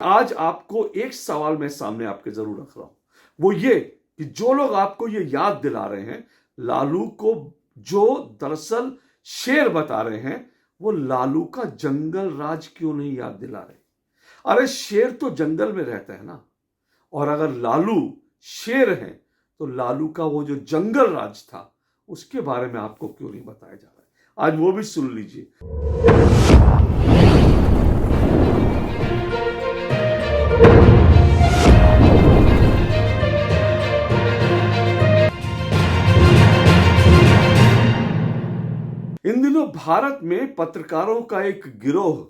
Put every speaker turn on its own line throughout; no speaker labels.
आज आपको एक सवाल मैं सामने आपके जरूर रख रहा हूं, वो ये कि जो लोग आपको ये याद दिला रहे हैं लालू को, जो दरअसल शेर बता रहे हैं, वो लालू का जंगल राज क्यों नहीं याद दिला रहे। अरे शेर तो जंगल में रहता है ना, और अगर लालू शेर हैं तो लालू का वो जो जंगल राज था उसके बारे में आपको क्यों नहीं बताया जा रहा है। आज वो भी सुन लीजिए। इन दिनों भारत में पत्रकारों का एक गिरोह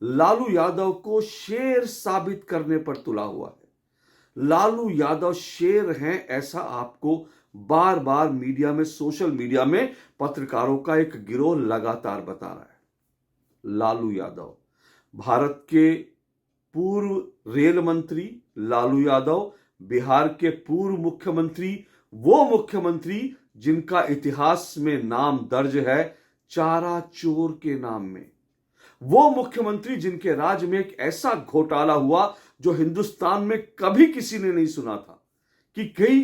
लालू यादव को शेर साबित करने पर तुला हुआ है। लालू यादव शेर हैं ऐसा आपको बार बार मीडिया में, सोशल मीडिया में पत्रकारों का एक गिरोह लगातार बता रहा है। लालू यादव भारत के पूर्व रेल मंत्री, लालू यादव बिहार के पूर्व मुख्यमंत्री, वो मुख्यमंत्री जिनका इतिहास में नाम दर्ज है चारा चोर के नाम में, वो मुख्यमंत्री जिनके राज में एक ऐसा घोटाला हुआ जो हिंदुस्तान में कभी किसी ने नहीं सुना था कि कई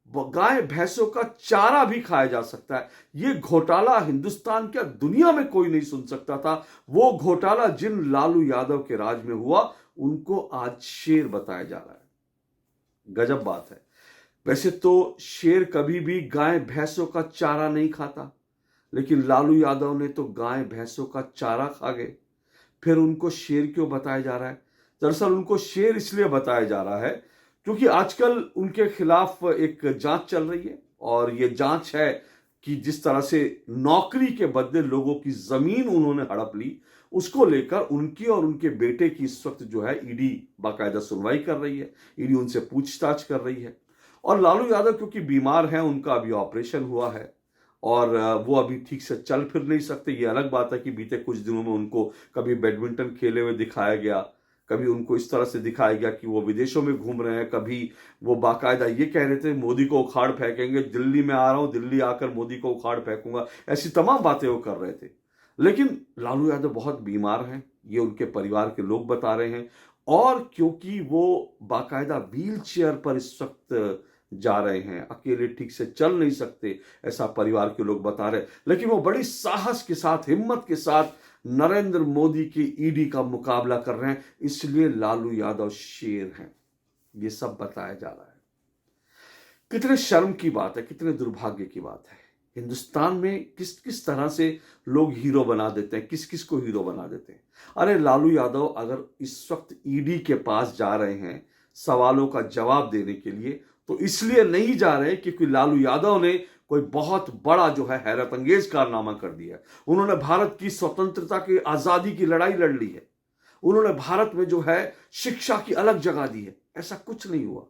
गाय भैंसों का चारा भी खाया जा सकता है। ये घोटाला हिंदुस्तान क्या दुनिया में कोई नहीं सुन सकता था। वो घोटाला जिन लालू यादव के राज में हुआ उनको आज शेर बताया जा रहा है। गजब बात है। वैसे तो शेर कभी भी गाय भैंसों का चारा नहीं खाता, लेकिन लालू यादव ने तो गाय भैंसों का चारा खा गए। फिर उनको शेर क्यों बताया जा रहा है? दरअसल उनको शेर इसलिए बताया जा रहा है क्योंकि आजकल उनके खिलाफ एक जांच चल रही है, और ये जांच है कि जिस तरह से नौकरी के बदले लोगों की जमीन उन्होंने हड़प ली, उसको लेकर उनकी और उनके बेटे की इस वक्त जो है ईडी बाकायदा सुनवाई कर रही है। ईडी उनसे पूछताछ कर रही है। और लालू यादव क्योंकि बीमार हैं, उनका अभी ऑपरेशन हुआ है और वो अभी ठीक से चल फिर नहीं सकते। ये अलग बात है कि बीते कुछ दिनों में उनको कभी बैडमिंटन खेले हुए दिखाया गया, कभी उनको इस तरह से दिखाया गया कि वो विदेशों में घूम रहे हैं, कभी वो बाकायदा ये कह रहे थे मोदी को उखाड़ फेंकेंगे, दिल्ली में आ रहा हूं, दिल्ली आकर मोदी को उखाड़ फेंकूंगा, ऐसी तमाम बातें वो कर रहे थे। लेकिन लालू यादव बहुत बीमार हैं, ये उनके परिवार के लोग बता रहे हैं, और क्योंकि वो बाकायदा व्हील चेयर पर इस वक्त जा रहे हैं, अकेले ठीक से चल नहीं सकते, ऐसा परिवार के लोग बता रहे हैं, लेकिन वो बड़ी साहस के साथ, हिम्मत के साथ नरेंद्र मोदी की ईडी का मुकाबला कर रहे हैं। इसलिए लालू यादव शेर हैं, ये सब बताया जा रहा है। कितने शर्म की बात है, कितने दुर्भाग्य की बात है। हिंदुस्तान में किस किस तरह से लोग हीरो बना देते हैं, किस किस को हीरो बना देते हैं। अरे लालू यादव अगर इस वक्त ईडी के पास जा रहे हैं सवालों का जवाब देने के लिए, तो इसलिए नहीं जा रहे क्योंकि लालू यादव ने कोई बहुत बड़ा जो है हैरत अंगेज कारनामा कर दिया है। उन्होंने भारत की स्वतंत्रता की, आजादी की लड़ाई लड़ ली है। उन्होंने भारत में जो है शिक्षा की अलग जगह दी है। ऐसा कुछ नहीं हुआ।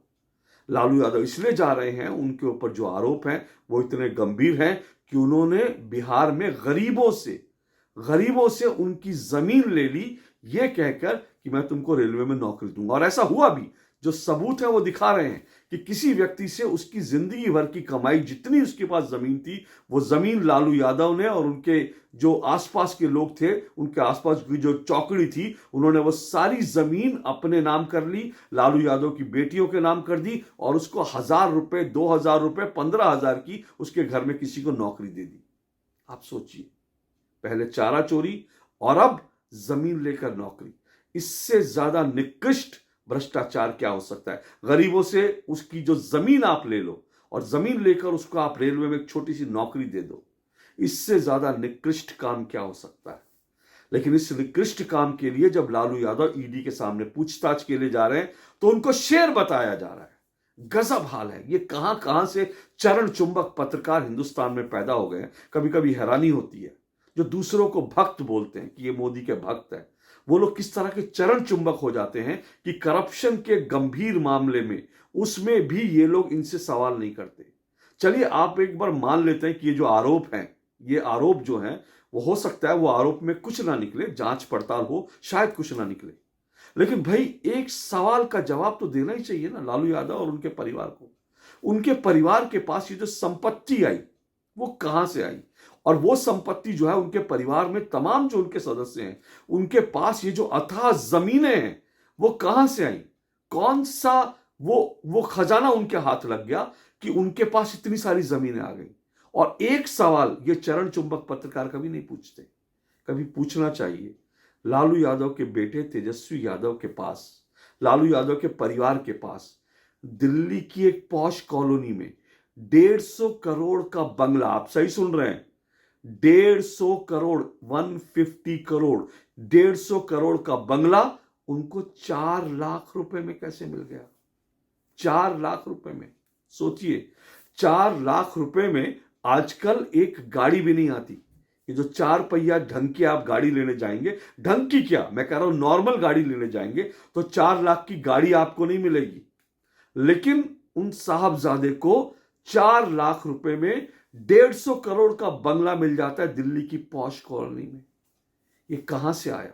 लालू यादव इसलिए जा रहे हैं, उनके ऊपर जो आरोप हैं वो इतने गंभीर हैं कि उन्होंने बिहार में गरीबों से उनकी जमीन ले ली, ये कहकर कि मैं तुमको रेलवे में नौकरी दूंगा। और ऐसा हुआ भी। जो सबूत है वो दिखा रहे हैं कि किसी व्यक्ति से उसकी जिंदगी भर की कमाई, जितनी उसके पास जमीन थी, वो जमीन लालू यादव ने और उनके जो आसपास के लोग थे, उनके आसपास की जो चौकड़ी थी, उन्होंने वो सारी जमीन अपने नाम कर ली, लालू यादव की बेटियों के नाम कर दी, और उसको 1,000 रुपए, 2,000 रुपए, 15,000 की उसके घर में किसी को नौकरी दे दी। आप सोचिए, पहले चारा चोरी और अब जमीन लेकर नौकरी। इससे ज्यादा निकृष्ट भ्रष्टाचार क्या हो सकता है। गरीबों से उसकी जो जमीन आप ले लो और जमीन लेकर उसको आप रेलवे में एक छोटी सी नौकरी दे दो, इससे ज्यादा निकृष्ट काम क्या हो सकता है। लेकिन इस निकृष्ट काम के लिए जब लालू यादव ईडी के सामने पूछताछ के लिए जा रहे हैं तो उनको शेर बताया जा रहा है। गजब हाल है। ये कहां कहां से चरण चुंबक पत्रकार हिंदुस्तान में पैदा हो गए हैं। कभी कभी हैरानी होती है, जो दूसरों को भक्त बोलते हैं कि ये मोदी के भक्त हैं, वो लोग किस तरह के चरण चुंबक हो जाते हैं कि करप्शन के गंभीर मामले में उसमें भी ये लोग इनसे सवाल नहीं करते। चलिए आप एक बार मान लेते हैं कि ये जो आरोप हैं, ये आरोप जो हैं, वो हो सकता है वो आरोप में कुछ ना निकले, जांच पड़ताल हो, शायद कुछ ना निकले, लेकिन भाई एक सवाल का जवाब तो देना ही चाहिए ना लालू यादव और उनके परिवार को। उनके परिवार के पास ये जो संपत्ति आई वो कहां से आई, और वो संपत्ति जो है उनके परिवार में तमाम जो उनके सदस्य हैं उनके पास ये जो अथाह जमीनें हैं वो कहां से आई? कौन सा वो खजाना उनके हाथ लग गया कि उनके पास इतनी सारी जमीनें आ गई? और एक सवाल ये चरण चुंबक पत्रकार कभी नहीं पूछते, कभी पूछना चाहिए। लालू यादव के बेटे तेजस्वी यादव के पास, लालू यादव के परिवार के पास दिल्ली की एक पॉश कॉलोनी में 150 करोड़ का बंगला, आप सही सुन रहे हैं, 150 करोड़, 150 करोड़, 150 करोड़ का बंगला उनको 4 लाख रुपए में कैसे मिल गया? 4 लाख रुपए में, सोचिए, 4 लाख रुपए में आजकल एक गाड़ी भी नहीं आती। ये जो 4 पहिया ढंग की आप गाड़ी लेने जाएंगे, ढंग की क्या, मैं कह रहा हूं नॉर्मल गाड़ी लेने जाएंगे तो 4 लाख की गाड़ी आपको नहीं मिलेगी। लेकिन उन साहबजादे को 4 लाख रुपए में 150 करोड़ का बंगला मिल जाता है दिल्ली की पॉश कॉलोनी में। ये कहां से आया?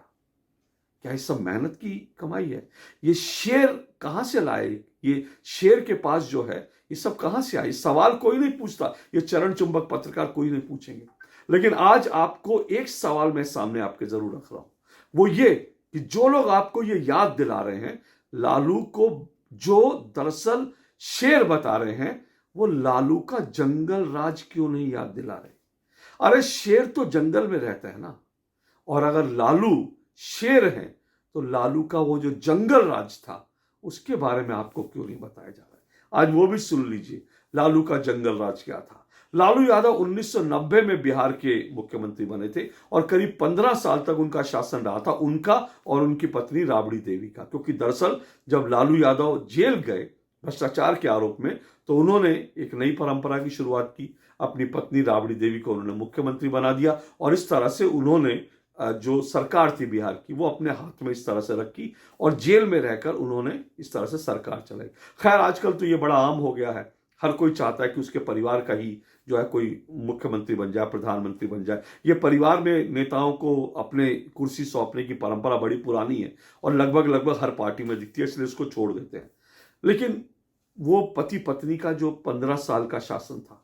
क्या ये सब मेहनत की कमाई है? ये शेर कहां से लाए? ये शेर के पास जो है ये सब कहां से आए? सवाल कोई नहीं पूछता, ये चरण चुंबक पत्रकार कोई नहीं पूछेंगे। लेकिन आज आपको एक सवाल मैं सामने आपके जरूर रख रहा हूं, वो ये कि जो लोग आपको ये याद दिला रहे हैं लालू को, जो दरअसल शेर बता रहे हैं, वो लालू का जंगल राज क्यों नहीं याद दिला रहे? अरे शेर तो जंगल में रहता है ना, और अगर लालू शेर हैं तो लालू का वो जो जंगल राज था उसके बारे में आपको क्यों नहीं बताया जा रहा है? आज वो भी सुन लीजिए, लालू का जंगल राज क्या था। लालू यादव 1990 में बिहार के मुख्यमंत्री बने थे और करीब 15 साल तक उनका शासन रहा था, उनका और उनकी पत्नी राबड़ी देवी का। क्योंकि दरअसल जब लालू यादव जेल गए भ्रष्टाचार के आरोप में, तो उन्होंने एक नई परंपरा की शुरुआत की, अपनी पत्नी राबड़ी देवी को उन्होंने मुख्यमंत्री बना दिया और इस तरह से उन्होंने जो सरकार थी बिहार की वो अपने हाथ में इस तरह से रखी और जेल में रहकर उन्होंने इस तरह से सरकार चलाई। खैर आजकल तो ये बड़ा आम हो गया है, हर कोई चाहता है कि उसके परिवार का ही जो है कोई मुख्यमंत्री बन जाए, प्रधानमंत्री बन जाए। ये परिवार में नेताओं को अपने कुर्सी सौंपने की परंपरा बड़ी पुरानी है और लगभग हर पार्टी में दिखती है, इसलिए इसको छोड़ देते हैं। लेकिन वो पति पत्नी का जो 15 साल का शासन था,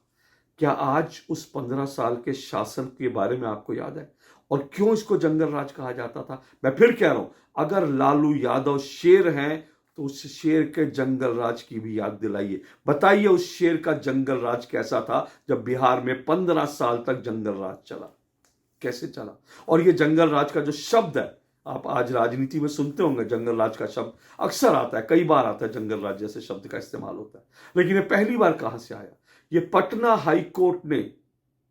क्या आज उस 15 साल के शासन के बारे में आपको याद है? और क्यों इसको जंगल राज कहा जाता था? मैं फिर कह रहा हूं, अगर लालू यादव शेर हैं तो उस शेर के जंगल राज की भी याद दिलाइए। बताइए उस शेर का जंगल राज कैसा था जब बिहार में 15 साल तक जंगल राज चला, कैसे चला? और ये जंगल राज का जो शब्द है, आप आज राजनीति में सुनते होंगे, जंगल राज का शब्द अक्सर आता है, कई बार आता है, जंगल राज जैसे शब्द का इस्तेमाल होता है। लेकिन ये पहली बार कहां से आया? ये पटना हाई कोर्ट ने,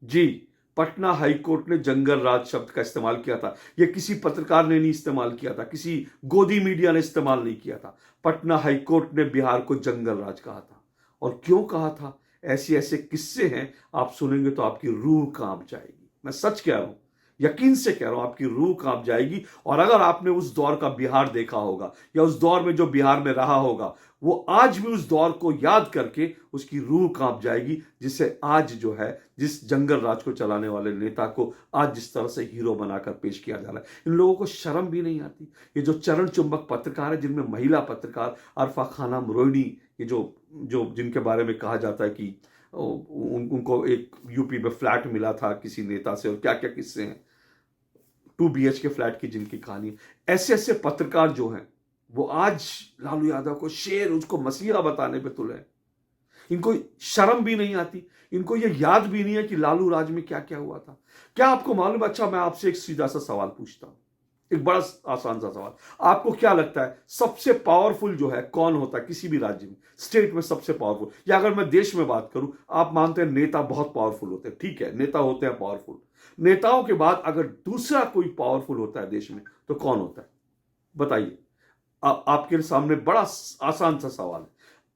जी, पटना हाई कोर्ट ने जंगल राज शब्द का इस्तेमाल किया था। ये किसी पत्रकार ने नहीं इस्तेमाल किया था, किसी गोदी मीडिया ने इस्तेमाल नहीं किया था। पटना हाई कोर्ट ने बिहार को जंगल राज कहा था। और क्यों कहा था? ऐसे ऐसे किस्से हैं, आप सुनेंगे तो आपकी रूह कांप जाएगी। मैं सच कह रहा हूं, यकीन से कह रहा हूं, आपकी रूह कांप जाएगी। और अगर आपने उस दौर का बिहार देखा होगा या उस दौर में जो बिहार में रहा होगा, वो आज भी उस दौर को याद करके उसकी रूह कांप जाएगी, जिसे आज जो है, जिस जंगल राज को चलाने वाले नेता को आज जिस तरह से हीरो बनाकर पेश किया जा रहा है, इन लोगों को शर्म भी नहीं आती। ये जो चरण चुंबक पत्रकार है, जिनमें महिला पत्रकार अरफा खानम रोहिणी, ये जो जो जिनके बारे में कहा जाता है कि उनको एक यूपी में फ्लैट मिला था किसी नेता से, और क्या क्या किस्से हैं, 2 BHK फ्लैट की जिनकी कहानी, ऐसे ऐसे पत्रकार जो हैं वो आज लालू यादव को शेर, उसको मसीहा बताने पे तुले हैं। इनको शर्म भी नहीं आती, इनको ये याद भी नहीं है कि लालू राज में क्या क्या हुआ था। क्या आपको मालूम? अच्छा, मैं आपसे एक सीधा सा सवाल पूछता हूं, एक बड़ा आसान सा सवाल। आपको क्या लगता है सबसे पावरफुल जो है कौन होता है किसी भी राज्य में, स्टेट में सबसे पावरफुल? या अगर मैं देश में बात करूं, आप मानते हैं नेता बहुत पावरफुल होते हैं, ठीक है, नेता होते हैं पावरफुल। नेताओं के बाद अगर दूसरा कोई पावरफुल होता है देश में तो कौन होता है? बताइए। आपके सामने बड़ा आसान सा सवाल है।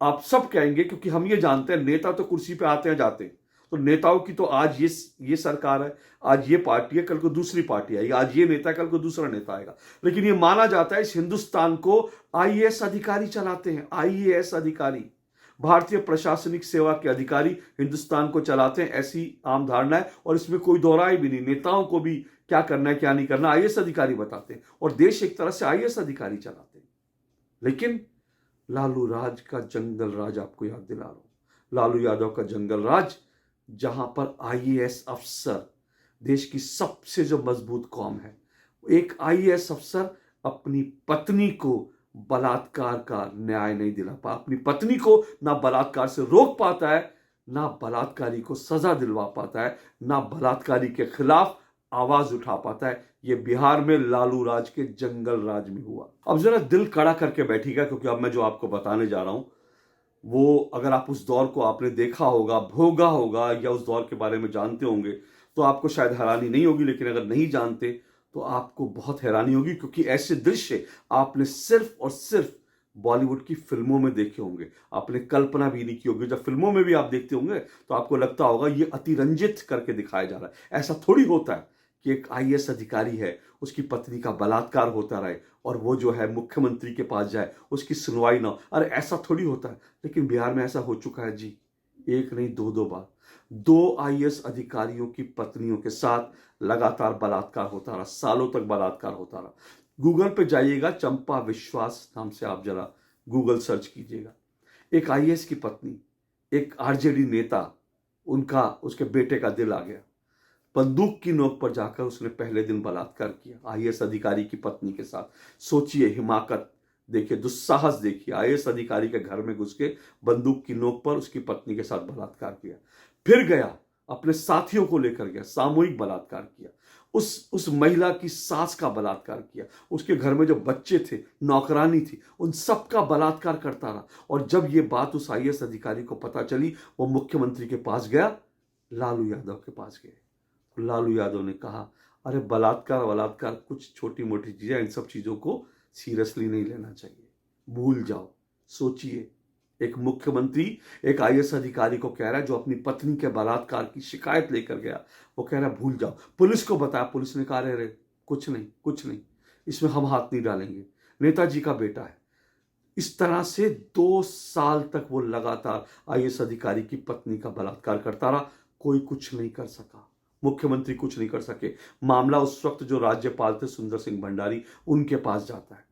आप सब कहेंगे, क्योंकि हम ये जानते हैं नेता तो कुर्सी पे आते हैं जाते हैं, तो नेताओं की तो आज ये सरकार है, आज ये पार्टी है, कल को दूसरी पार्टी आएगी, आज ये नेता है, कल को दूसरा नेता आएगा। लेकिन ये माना जाता है इस हिंदुस्तान को IAS अधिकारी चलाते हैं, IAS अधिकारी, भारतीय प्रशासनिक सेवा के अधिकारी हिंदुस्तान को चलाते हैं, ऐसी आम धारणा है। और इसमें कोई दोहराई भी नहीं, नेताओं को भी क्या करना है क्या नहीं करना IAS अधिकारी बताते हैं, और देश एक तरह से IAS अधिकारी चलाते हैं। लेकिन लालू राज का जंगल राज आपको याद दिला रहा हूं, लालू यादव का जंगल राज, जहां पर IAS अफसर, देश की सबसे जो मजबूत कौम है, एक IAS अफसर अपनी पत्नी को बलात्कार का न्याय नहीं दिला पा, अपनी पत्नी को ना बलात्कार से रोक पाता है, ना बलात्कारी को सजा दिलवा पाता है, ना बलात्कारी के खिलाफ आवाज उठा पाता है। ये बिहार में लालू राज के जंगल राज में हुआ। अब जरा दिल कड़ा करके बैठिएगा, क्योंकि अब मैं जो आपको बताने जा रहा हूं वो अगर आप उस दौर को आपने देखा होगा, भोगा होगा, या उस दौर के बारे में जानते होंगे तो आपको शायद हैरानी नहीं होगी, लेकिन अगर नहीं जानते तो आपको बहुत हैरानी होगी, क्योंकि ऐसे दृश्य आपने सिर्फ और सिर्फ बॉलीवुड की फिल्मों में देखे होंगे। आपने कल्पना भी नहीं की होगी। जब फिल्मों में भी आप देखते होंगे तो आपको लगता होगा ये अतिरंजित करके दिखाया जा रहा है। ऐसा थोड़ी होता है कि एक आईएएस अधिकारी है, उसकी पत्नी का बलात्कार होता रहे और वो जो है मुख्यमंत्री के पास जाए, उसकी सुनवाई ना हो। अरे ऐसा थोड़ी होता है, लेकिन बिहार में ऐसा हो चुका है जी। एक नहीं, दो बार 2 आईएएस अधिकारियों की पत्नियों के साथ लगातार बलात्कार होता रहा, सालों तक बलात्कार होता रहा। गूगल पे जाइएगा, चंपा विश्वास नाम से आप जरा गूगल सर्च कीजिएगा। एक आईएएस की पत्नी, एक आरजेडी नेता, उनका उसके बेटे का दिल आ गया। बंदूक की नोक पर जाकर उसने पहले दिन बलात्कार किया आईएएस अधिकारी की पत्नी के साथ। सोचिए, हिमाकत देखिए, दुस्साहस देखिए। आईएएस अधिकारी के घर में घुस के बंदूक की नोक पर उसकी पत्नी के साथ बलात्कार किया। फिर गया, अपने साथियों को लेकर गया, सामूहिक बलात्कार किया। उस महिला की सास का बलात्कार किया। उसके घर में जो बच्चे थे, नौकरानी थी, उन सबका बलात्कार करता रहा। और जब ये बात उस आईएएस अधिकारी को पता चली, वो मुख्यमंत्री के पास गया, लालू यादव के पास गए। लालू यादव ने कहा, अरे बलात्कार बलात्कार कुछ छोटी मोटी चीजें, इन सब चीजों को सीरियसली नहीं लेना चाहिए, भूल जाओ। सोचिए, एक मुख्यमंत्री एक आईएएस अधिकारी को कह रहा है, जो अपनी पत्नी के बलात्कार की शिकायत लेकर गया, वो कह रहा है भूल जाओ। पुलिस को बताया, पुलिस ने कहा अरे कुछ नहीं कुछ नहीं, इसमें हम हाथ नहीं डालेंगे, नेताजी का बेटा है। इस तरह से 2 साल तक वो लगातार आईएएस अधिकारी की पत्नी का बलात्कार करता रहा। कोई कुछ नहीं कर सका, मुख्यमंत्री कुछ नहीं कर सके। मामला उस वक्त जो राज्यपाल थे सुंदर सिंह भंडारी, उनके पास जाता है।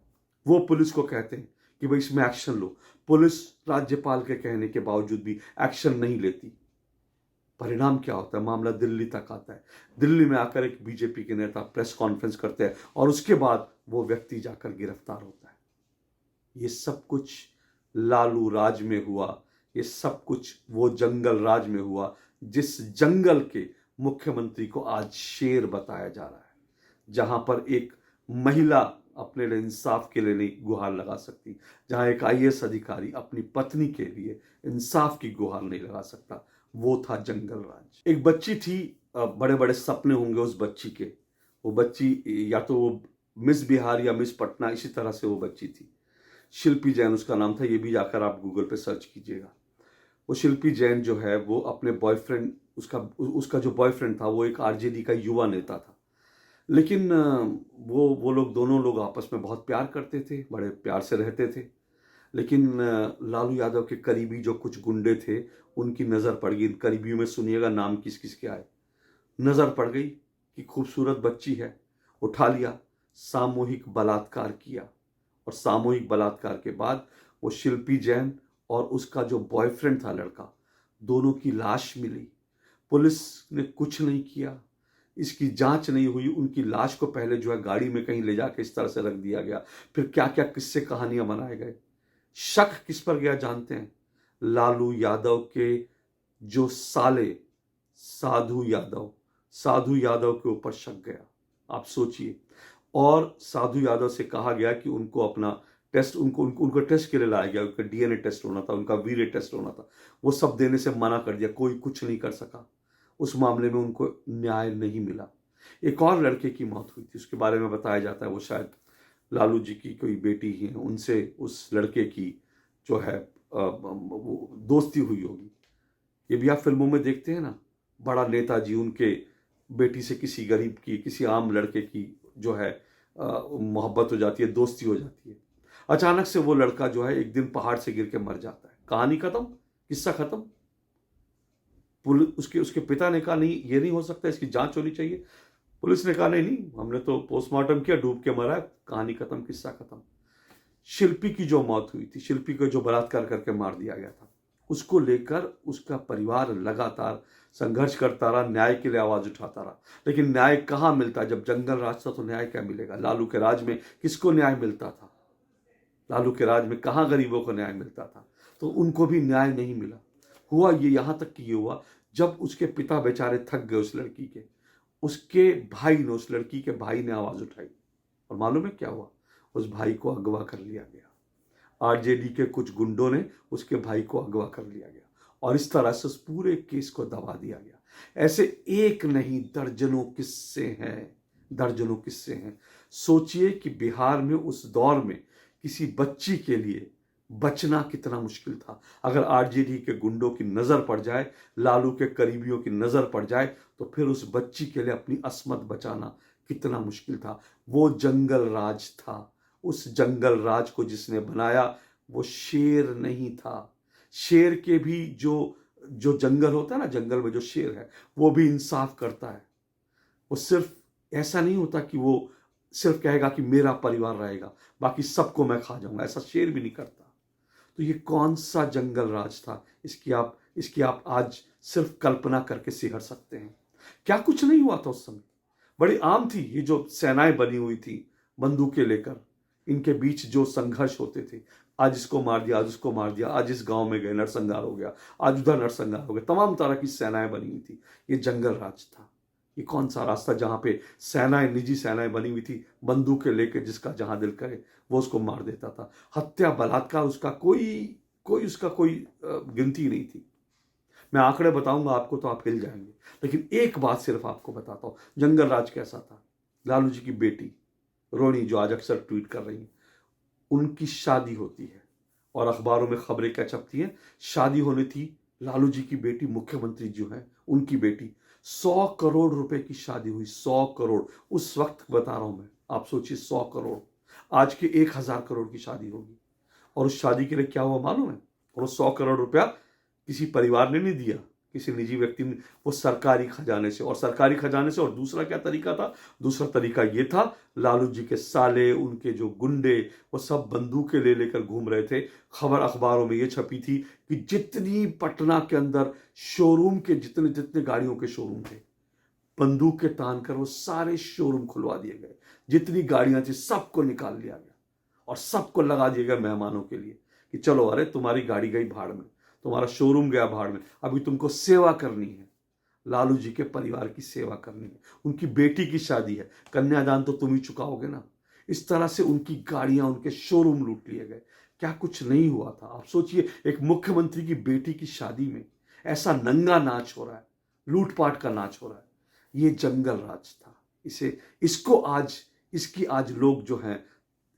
वो पुलिस को कहते हैं कि भाई इसमें एक्शन लो। पुलिस राज्यपाल के कहने के बावजूद भी एक्शन नहीं लेती। परिणाम क्या होता है? मामला दिल्ली तक आता है। दिल्ली में आकर एक बीजेपी के नेता प्रेस कॉन्फ्रेंस करते हैं और उसके बाद वो व्यक्ति जाकर गिरफ्तार होता है। ये सब कुछ लालू राज में हुआ। ये सब कुछ वो जंगल राज में हुआ, जिस जंगल के मुख्यमंत्री को आज शेर बताया जा रहा है, जहां पर एक महिला अपने लिए इंसाफ के लिए नहीं गुहार लगा सकती, जहां एक आईएएस अधिकारी अपनी पत्नी के लिए इंसाफ की गुहार नहीं लगा सकता। वो था जंगल राज। एक बच्ची थी, बड़े बड़े सपने होंगे उस बच्ची के। वो बच्ची या तो वो मिस बिहार या मिस पटना, इसी तरह से वो बच्ची थी। शिल्पी जैन उसका नाम था। ये भी जाकर आप गूगल पे सर्च कीजिएगा। वो शिल्पी जैन जो है, वो अपने बॉयफ्रेंड, उसका जो बॉयफ्रेंड था वो एक आरजेडी का युवा नेता था। लेकिन वो लोग, दोनों लोग आपस में बहुत प्यार करते थे, बड़े प्यार से रहते थे। लेकिन लालू यादव के करीबी जो कुछ गुंडे थे, उनकी नज़र पड़ गई। इन करीबियों में सुनिएगा नाम किस किस के आए। नज़र पड़ गई कि खूबसूरत बच्ची है, उठा लिया, सामूहिक बलात्कार किया। और सामूहिक बलात्कार के बाद वो शिल्पी जैन और उसका जो बॉयफ्रेंड था लड़का, दोनों की लाश मिली। पुलिस ने कुछ नहीं किया, इसकी जांच नहीं हुई। उनकी लाश को पहले जो है गाड़ी में कहीं ले जाके इस तरह से रख दिया गया। फिर क्या क्या किस्से कहानियां बनाए गए। शक किस पर गया जानते हैं? लालू यादव के जो साले साधु यादव के ऊपर शक गया। आप सोचिए। और साधु यादव से कहा गया कि उनको अपना टेस्ट, उनको टेस्ट के लिए लाया गया। उनका डीएनए टेस्ट होना था, उनका वीर्य टेस्ट होना था। वो सब देने से मना कर दिया, कोई कुछ नहीं कर सका। उस मामले में उनको न्याय नहीं मिला। एक और लड़के की मौत हुई थी, उसके बारे में बताया जाता है वो शायद लालू जी की कोई बेटी ही है, उनसे उस लड़के की जो है वो दोस्ती हुई होगी। ये भी आप फिल्मों में देखते हैं ना, बड़ा नेताजी, उनके बेटी से किसी गरीब की, किसी आम लड़के की जो है मोहब्बत हो जाती है, दोस्ती हो जाती है। अचानक से वो लड़का जो है एक दिन पहाड़ से गिर के मर जाता है। कहानी खत्म, किस्सा खत्म। उसके पिता ने कहा नहीं, ये नहीं हो सकता, इसकी जांच होनी चाहिए। पुलिस ने कहा नहीं नहीं, हमने तो पोस्टमार्टम किया, डूब के मरा है। कहानी खत्म, किस्सा खत्म। शिल्पी की जो मौत हुई थी, शिल्पी को जो बलात्कार करके मार दिया गया था, उसको लेकर उसका परिवार लगातार संघर्ष करता रहा, न्याय के लिए आवाज उठाता रहा। लेकिन न्याय कहाँ मिलता? जब जंगल राज था तो न्याय क्या मिलेगा? लालू के राज में किसको न्याय मिलता था? लालू के राज में कहाँ गरीबों को न्याय मिलता था, तो उनको भी न्याय नहीं मिला। हुआ ये, यहाँ तक कि ये हुआ जब उसके पिता बेचारे थक गए उस लड़की के, उसके भाई ने, उस लड़की के भाई ने आवाज उठाई, और मालूम है क्या हुआ? उस भाई को अगवा कर लिया गया। आरजेडी के कुछ गुंडों ने उसके भाई को अगवा कर लिया गया और इस तरह से उस पूरे केस को दबा दिया गया। ऐसे एक नहीं दर्जनों किस्से हैं, दर्जनों किस्से हैं। सोचिए कि बिहार में उस दौर में किसी बच्ची के लिए बचना कितना मुश्किल था। अगर आरजेडी के गुंडों की नजर पड़ जाए, लालू के करीबियों की नजर पड़ जाए, तो फिर उस बच्ची के लिए अपनी अस्मत बचाना कितना मुश्किल था। वो जंगल राज था। उस जंगल राज को जिसने बनाया वो शेर नहीं था। शेर के भी जो जो जंगल होता है ना, जंगल में जो शेर है वो भी इंसाफ करता है। वो सिर्फ ऐसा नहीं होता कि वो सिर्फ कहेगा कि मेरा परिवार रहेगा, बाकी सबको मैं खा जाऊंगा, ऐसा शेर भी नहीं करता। तो ये कौन सा जंगल राज था, इसकी आप आज सिर्फ कल्पना करके सिहर सकते हैं। क्या कुछ नहीं हुआ था उस समय। बड़ी आम थी ये जो सेनाएं बनी हुई थी बंदूकें लेकर, इनके बीच जो संघर्ष होते थे, आज इसको मार दिया, आज उसको मार दिया, आज इस गांव में गए नरसंहार हो गया, आज उधर नरसंहार हो गया, तमाम तरह की सेनाएं बनी हुई थी। ये जंगल राज था। ये कौन सा रास्ता जहां पे सेनाएं, निजी सेनाएं बनी हुई थी, बंदूकें लेके जिसका जहां दिल करे वो उसको मार देता था। हत्या, बलात्कार, उसका कोई गिनती नहीं थी। मैं आंकड़े बताऊंगा आपको तो आप हिल जाएंगे, लेकिन एक बात सिर्फ आपको बताता हूं, जंगल राज कैसा था। लालू जी की बेटी रोनी, जो आज अक्सर ट्वीट कर रही है, उनकी शादी होती है और अखबारों में खबरें क्या छपती हैं, शादी होनी थी लालू जी की बेटी, मुख्यमंत्री जो है उनकी बेटी, 100 करोड़ रुपए की शादी हुई। 100 करोड़ उस वक्त बता रहा हूं मैं, आप सोचिए 100 करोड़, आज के 1000 करोड़ की शादी होगी। और उस शादी के लिए क्या हुआ मालूम है? और वो 100 करोड़ रुपया किसी परिवार ने नहीं दिया, किसी निजी व्यक्ति ने, वो सरकारी खजाने से। और सरकारी खजाने से, और दूसरा क्या तरीका था? दूसरा तरीका ये था, लालू जी के साले, उनके जो गुंडे, वो सब बंदूकें ले लेकर घूम रहे थे। खबर अखबारों में ये छपी थी कि जितनी पटना के अंदर शोरूम के जितने जितने गाड़ियों के शोरूम थे, बंदूकें तान कर वो सारे शोरूम खुलवा दिए गए। जितनी गाड़ियां थी सबको निकाल लिया गया और सबको लगा दिया गया मेहमानों के लिए कि चलो, अरे तुम्हारी गाड़ी गई भाड़ में, तुम्हारा शोरूम गया भाड़ में, अभी तुमको सेवा करनी है, लालू जी के परिवार की सेवा करनी है। उनकी बेटी की शादी है, कन्यादान तो तुम ही चुकाओगे ना। इस तरह से उनकी गाड़ियां, उनके शोरूम लूट लिए गए। क्या कुछ नहीं हुआ था। आप सोचिए, एक मुख्यमंत्री की बेटी की शादी में ऐसा नंगा नाच हो रहा है, लूटपाट का नाच हो रहा है। ये जंगल राज था। इसकी आज लोग जो हैं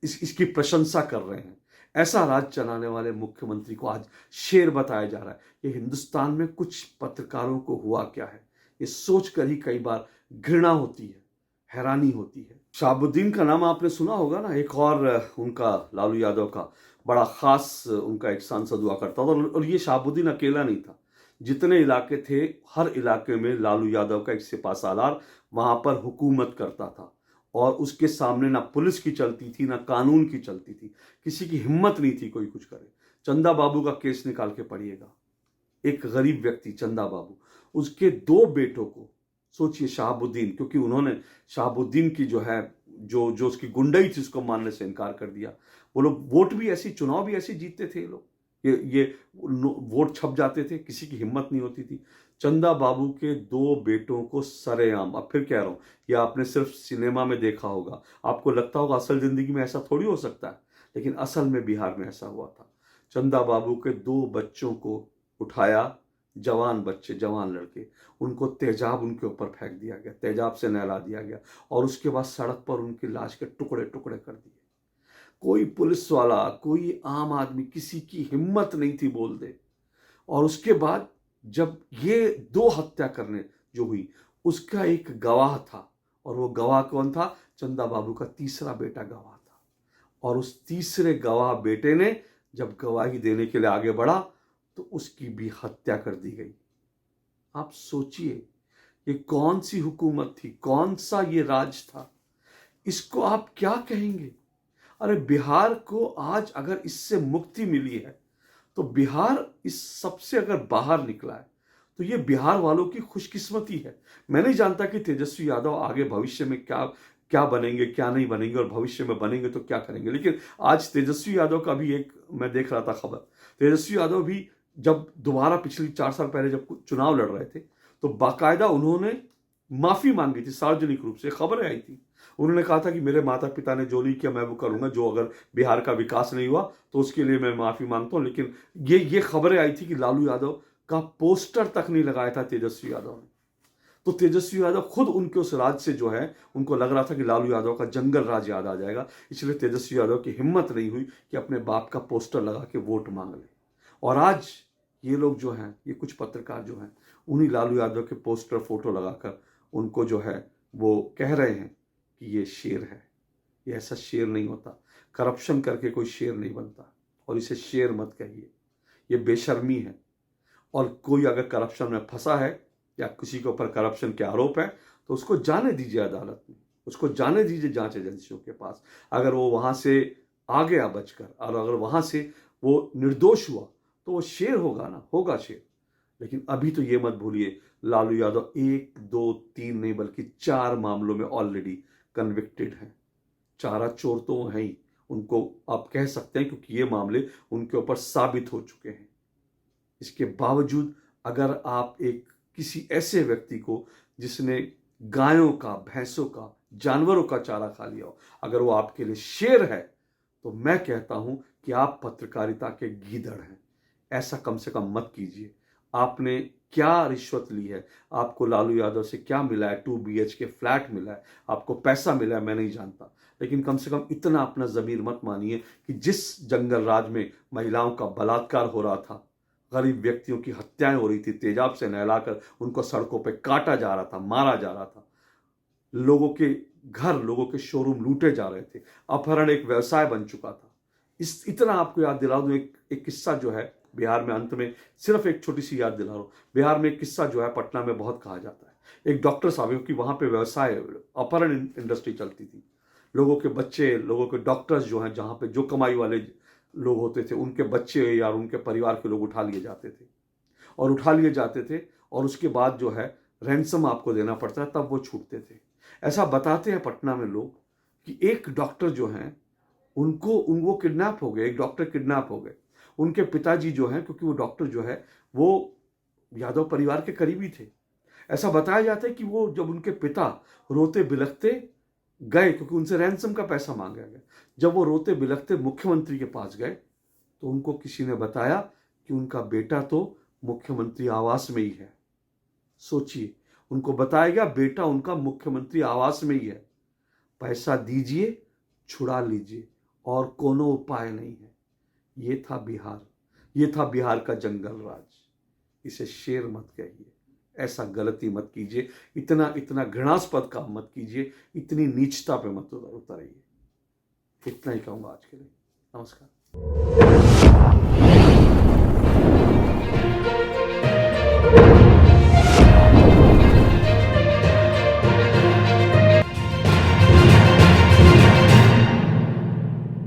इसकी प्रशंसा कर रहे हैं। ऐसा राज चलाने वाले मुख्यमंत्री को आज शेर बताया जा रहा है। ये हिंदुस्तान में कुछ पत्रकारों को हुआ क्या है, ये सोचकर ही कई बार घृणा होती है, हैरानी होती है। शहाबुद्दीन का नाम आपने सुना होगा ना, एक और उनका लालू यादव का बड़ा खास उनका एक सांसद हुआ करता था। और ये शहाबुद्दीन अकेला नहीं था, जितने इलाके थे हर इलाके में लालू यादव का एक सिपा सालार वहां पर हुकूमत करता था। और उसके सामने ना पुलिस की चलती थी, ना कानून की चलती थी, किसी की हिम्मत नहीं थी कोई कुछ करे। चंदा बाबू का केस निकाल के पढ़िएगा। एक गरीब व्यक्ति चंदा बाबू, उसके 2 बेटों को, सोचिए, शहाबुद्दीन, क्योंकि उन्होंने शहाबुद्दीन की जो है जो जो उसकी गुंडई थी उसको मानने से इनकार कर दिया। वो लोग वोट भी ऐसी, चुनाव भी ऐसी जीतते थे ये लोग। ये वोट छप जाते थे, किसी की हिम्मत नहीं होती थी। चंदा बाबू के 2 बेटों को सरेआम, अब फिर कह रहा हूं, ये आपने सिर्फ सिनेमा में देखा होगा, आपको लगता होगा असल जिंदगी में ऐसा थोड़ी हो सकता है, लेकिन असल में बिहार में ऐसा हुआ था। चंदा बाबू के 2 बच्चों को उठाया, जवान बच्चे, जवान लड़के, उनको तेजाब उनके ऊपर फेंक दिया गया, तेजाब से नहला दिया गया, और उसके बाद सड़क पर उनकी लाश के टुकड़े टुकड़े कर दिए। कोई पुलिस वाला, कोई आम आदमी, किसी की हिम्मत नहीं थी बोल दे। और उसके बाद जब ये 2 हत्या करने जो हुई, उसका एक गवाह था, और वो गवाह कौन था? चंदा बाबू का तीसरा बेटा गवाह था। और उस तीसरे गवाह बेटे ने जब गवाही देने के लिए आगे बढ़ा तो उसकी भी हत्या कर दी गई। आप सोचिए, ये कौन सी हुकूमत थी, कौन सा ये राज था, इसको आप क्या कहेंगे? अरे बिहार को आज अगर इससे मुक्ति मिली है, तो बिहार इस सबसे अगर बाहर निकला है, तो ये बिहार वालों की खुशकिस्मती है। मैं नहीं जानता कि तेजस्वी यादव आगे भविष्य में क्या क्या बनेंगे क्या नहीं बनेंगे और भविष्य में बनेंगे तो क्या करेंगे। लेकिन आज तेजस्वी यादव का भी एक मैं देख रहा था खबर, तेजस्वी यादव भी जब दोबारा पिछली 4 साल पहले जब चुनाव लड़ रहे थे तो बाकायदा उन्होंने माफी मांगी थी, सार्वजनिक रूप से खबरें आई थी। उन्होंने कहा था कि मेरे माता पिता ने जो नहीं किया मैं वो करूंगा, जो अगर बिहार का विकास नहीं हुआ तो उसके लिए मैं माफी मांगता हूं। लेकिन ये खबरें आई थी कि लालू यादव का पोस्टर तक नहीं लगाया था तेजस्वी यादव ने। तो तेजस्वी यादव खुद उनके उस राज से जो है उनको लग रहा था कि लालू यादव का जंगल राज याद आ जाएगा, इसलिए तेजस्वी यादव की हिम्मत नहीं हुई कि अपने बाप का पोस्टर लगा के वोट मांग ले। और आज ये लोग जो हैं, ये कुछ पत्रकार जो हैं, उन्हीं लालू यादव के पोस्टर फोटो लगाकर उनको जो है वो कह रहे हैं कि ये शेर है। ये ऐसा शेर नहीं होता, करप्शन करके कोई शेर नहीं बनता, और इसे शेर मत कहिए, ये बेशर्मी है। और कोई अगर करप्शन में फंसा है या किसी के ऊपर करप्शन के आरोप है तो उसको जाने दीजिए अदालत में, उसको जाने दीजिए जांच एजेंसियों के पास। अगर वो वहां से आ गया बचकर और अगर वहां से वो निर्दोष हुआ तो वो शेर होगा ना, होगा शेर। लेकिन अभी तो ये मत भूलिए लालू यादव 1 2 3 नहीं बल्कि 4 मामलों में ऑलरेडी कन्विक्टेड हैं। चारा चोर तो हैं ही, उनको आप कह सकते हैं, क्योंकि ये मामले उनके ऊपर साबित हो चुके हैं। इसके बावजूद अगर आप एक किसी ऐसे व्यक्ति को जिसने गायों का, भैंसों का, जानवरों का चारा खा लिया हो, अगर वो आपके लिए शेर है तो मैं कहता हूं कि आप पत्रकारिता के गीदड़ हैं। ऐसा कम से कम मत कीजिए। आपने क्या रिश्वत ली है, आपको लालू यादव से क्या मिला है, 2 BHK फ्लैट मिला है, आपको पैसा मिला है, मैं नहीं जानता। लेकिन कम से कम इतना अपना जमीर मत मानिए कि जिस जंगल राज में महिलाओं का बलात्कार हो रहा था, गरीब व्यक्तियों की हत्याएं हो रही थी, तेजाब से नहलाकर उनको सड़कों पे काटा जा रहा था, मारा जा रहा था, लोगों के घर, लोगों के शोरूम लूटे जा रहे थे, अपहरण एक व्यवसाय बन चुका था। इतना आपको याद दिला दूं, एक किस्सा जो है बिहार में, अंत में सिर्फ एक छोटी सी याद दिला रहा हूं। बिहार में एक किस्सा जो है पटना में बहुत कहा जाता है। एक डॉक्टर साहब की वहां पे व्यवसाय, अपहरण इंडस्ट्री चलती थी। लोगों के बच्चे, लोगों के डॉक्टर्स जो हैं, जहां पे जो कमाई वाले लोग होते थे, उनके बच्चे या उनके परिवार के लोग उठा लिए जाते थे और उसके बाद जो है रैंसम आपको देना पड़ता है, तब वो छूटते थे। ऐसा बताते हैं पटना में लोग कि एक डॉक्टर जो हैं उनको किडनैप हो गए, एक डॉक्टर किडनैप हो गए। उनके पिताजी जो हैं, क्योंकि वो डॉक्टर जो है वो यादव परिवार के करीबी थे, ऐसा बताया जाता है कि वो जब उनके पिता रोते बिलखते गए, क्योंकि उनसे रैंसम का पैसा मांगा गया, जब वो रोते बिलखते मुख्यमंत्री के पास गए तो उनको किसी ने बताया कि उनका बेटा तो मुख्यमंत्री आवास में ही है। सोचिए, उनको बताया गया बेटा उनका मुख्यमंत्री आवास में ही है, पैसा दीजिए छुड़ा लीजिए और कोनो उपाय नहीं है। ये था बिहार, ये था बिहार का जंगल राज। इसे शेर मत कहिए, ऐसा गलती मत कीजिए, इतना घृणास्पद काम मत कीजिए, इतनी नीचता पे मत उतरिए। इतना ही कहूंगा आज के लिए। नमस्कार।